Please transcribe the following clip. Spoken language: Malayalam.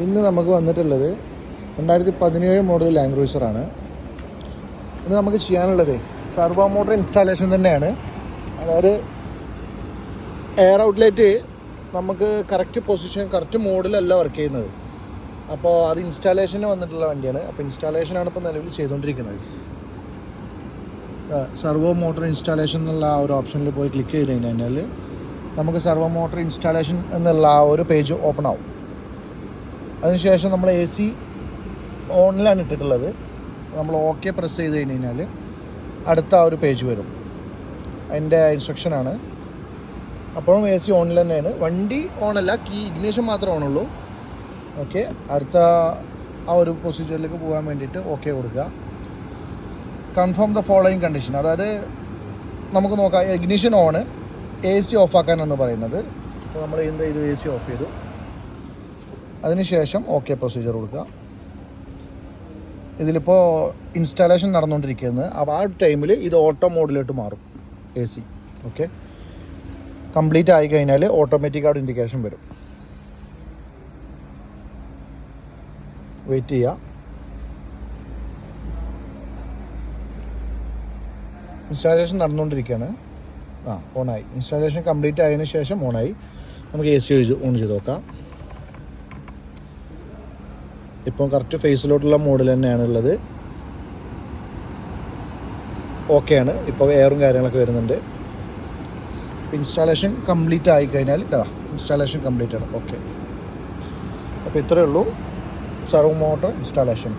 ഇന്ന് നമുക്ക് വന്നിട്ടുള്ളത് 2017 മോഡൽ ലാൻഡ് ക്രൂസറാണ്. ഇന്ന് നമുക്ക് ചെയ്യാനുള്ളത് സർവോ മോട്ടർ ഇൻസ്റ്റാളേഷൻ തന്നെയാണ്. അതായത് എയർ ഔട്ട്ലെറ്റ് നമുക്ക് കറക്റ്റ് പൊസിഷൻ കറക്റ്റ് മോഡിലല്ല വർക്ക് ചെയ്യുന്നത്. അപ്പോൾ അത് ഇൻസ്റ്റാളേഷന് വന്നിട്ടുള്ള വണ്ടിയാണ്. അപ്പോൾ ഇൻസ്റ്റാളേഷനാണ് ഇപ്പോൾ നിലവിൽ ചെയ്തുകൊണ്ടിരിക്കുന്നത്. സർവോ മോട്ടർ ഇൻസ്റ്റാളേഷൻ എന്നുള്ള ആ ഒരു ഓപ്ഷനിൽ പോയി ക്ലിക്ക് ചെയ്ത് കഴിഞ്ഞാൽ നമുക്ക് സർവോ മോട്ടർ ഇൻസ്റ്റാളേഷൻ എന്നുള്ള ആ ഒരു പേജ് ഓപ്പൺ ആവും. അതിനുശേഷം നമ്മൾ AC ഓണിലാണ് ഇട്ടിട്ടുള്ളത്. നമ്മൾ ഓക്കെ പ്രസ് ചെയ്ത് കഴിഞ്ഞാൽ അടുത്ത ആ ഒരു പേജ് വരും. അതിൻ്റെ ഇൻസ്ട്രക്ഷനാണ്. അപ്പോഴും AC ഓണിൽ തന്നെയാണ്. വണ്ടി ഓണല്ല, ഇഗ്നിഷൻ മാത്രമേ ഓണുള്ളൂ. ഓക്കെ, അടുത്ത ആ ഒരു പ്രൊസീജിയറിലേക്ക് പോകാൻ വേണ്ടിയിട്ട് ഓക്കെ കൊടുക്കുക. കൺഫേം ദ ഫോളോയിങ് കണ്ടീഷൻ, അതായത് നമുക്ക് നോക്കാം. ഇഗ്നിഷൻ ഓണ്, AC ഓഫാക്കാനെന്ന് പറയുന്നത്. അപ്പോൾ നമ്മൾ എന്ത് ചെയ്തു, AC ഓഫ് ചെയ്തു. അതിനുശേഷം ഓക്കെ പ്രൊസീജിയർ കൊടുക്കുക. ഇതിലിപ്പോൾ ഇൻസ്റ്റാളേഷൻ നടന്നുകൊണ്ടിരിക്കുന്നത്. അപ്പോൾ ആ ടൈമിൽ ഇത് ഓട്ടോ മോഡിലോട്ട് മാറും AC. ഓക്കെ, കംപ്ലീറ്റ് ആയി കഴിഞ്ഞാൽ ഓട്ടോമാറ്റിക് അവിടെ ഇൻഡിക്കേഷൻ വരും. വെയിറ്റ് ചെയ്യുക. ഇൻസ്റ്റാളേഷൻ നടന്നുകൊണ്ടിരിക്കുകയാണ്. ഓണായി. ഇൻസ്റ്റാളേഷൻ കംപ്ലീറ്റ് ആയതിനു ശേഷം ഓണായി. നമുക്ക് AC ഓൺ ചെയ്ത് നോക്കാം. ഇപ്പം കറക്റ്റ് ഫേസിലോട്ടുള്ള മോഡൽ തന്നെയാണ് ഉള്ളത്. ഓക്കെയാണ്. ഇപ്പോൾ എയറും കാര്യങ്ങളൊക്കെ വരുന്നുണ്ട്. ഇൻസ്റ്റാളേഷൻ കംപ്ലീറ്റ് ആയിക്കഴിഞ്ഞാൽ ഇൻസ്റ്റാളേഷൻ കംപ്ലീറ്റ് ആണ്. ഓക്കെ, അപ്പോൾ ഇത്രയേ ഉള്ളൂ സർവോ മോട്ടർ ഇൻസ്റ്റാളേഷൻ.